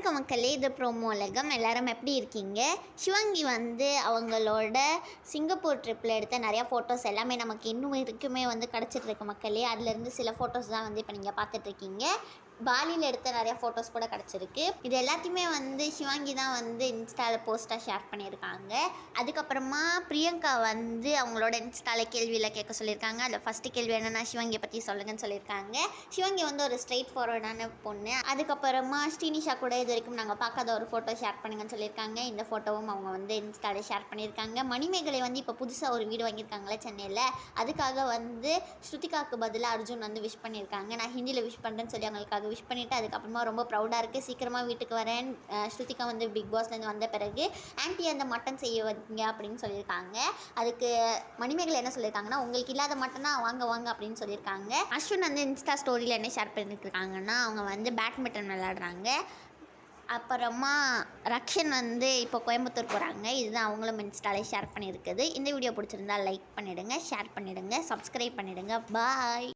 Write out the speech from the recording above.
வணக்கம் மக்களே, இது ப்ரோமோ உலகம். எல்லாரும் எப்படி இருக்கீங்க? சிவாங்கி வந்து அவங்களோட சிங்கப்பூர் ட்ரிப்பில் எடுத்த நிறையா ஃபோட்டோஸ் எல்லாமே நமக்கு இன்னும் இருக்குமே கிடச்சிட்ருக்கு மக்களே. அதுலேருந்து சில ஃபோட்டோஸ் தான் இப்போ நீங்கள் பார்த்துட்ருக்கீங்க. பாலியில் எடுத்த நிறையா ஃபோட்டோஸ் கூட கிடச்சிருக்கு. இது எல்லாத்தையுமே சிவாங்கி தான் இன்ஸ்டாவில் போஸ்ட்டாக ஷேர் பண்ணியிருக்காங்க. அதுக்கப்புறமா பிரியங்கா அவங்களோட இன்ஸ்டாவில் கேள்வியில் கேட்க சொல்லியிருக்காங்க. அதில் ஃபஸ்ட்டு கேள்வி என்னென்னா, சிவாங்கியை பற்றி சொல்லுங்கன்னு சொல்லியிருக்காங்க. சிவாங்கி ஒரு ஸ்ட்ரெயிட் ஃபார்வர்டான பொண்ணு. அதுக்கப்புறமா ஸ்ரீனிஷா கூட இது வரைக்கும் நாங்கள் பார்க்காத ஒரு ஃபோட்டோ ஷேர் பண்ணுங்கன்னு சொல்லியிருக்காங்க. இந்த ஃபோட்டோவும் அவங்க இன்ஸ்டாவில் ஷேர் பண்ணியிருக்காங்க. மணிமேகலை இப்போ புதுசாக ஒரு வீடு வாங்கியிருக்காங்களே சென்னையில், அதுக்காக ஸ்ருதிகாவுக்கு பதிலாக அர்ஜுன் விஷ் பண்ணியிருக்காங்க. நான் ஹிந்தியில் விஷ் பண்ணுறேன்னு சொல்லி அவங்களுக்காக விஷ் பண்ணிவிட்டு அதுக்கப்புறமா ரொம்ப ப்ரௌடாக இருக்குது, சீக்கிரமாக வீட்டுக்கு வரேன், ஸ்ருதிகா பிக் பாஸ்லேருந்து வந்த பிறகு ஆன்ட்டி அந்த மட்டன் செய்ய வைங்க அப்படின்னு சொல்லியிருக்காங்க. அதுக்கு மணிமேகலை என்ன சொல்லியிருக்காங்கன்னா, உங்களுக்கு இல்லாத மட்டனா வாங்க வாங்க அப்படின்னு சொல்லியிருக்காங்க. அஸ்வின் இன்ஸ்டா ஸ்டோரியில் என்ன ஷேர் பண்ணியிருக்காங்கன்னா, அவங்க பேட்மிண்டன் விளையாடுறாங்க. அப்புறமா ரக்ஷன் இப்போ கோயம்புத்தூர் போகிறாங்க. இதுதான் அவங்களும் இன்ஸ்டாலே ஷேர் பண்ணியிருக்குது. இந்த வீடியோ பிடிச்சிருந்தா லைக் பண்ணிவிடுங்க, ஷேர் பண்ணிவிடுங்க, சப்ஸ்கிரைப் பண்ணிவிடுங்க. பாய்.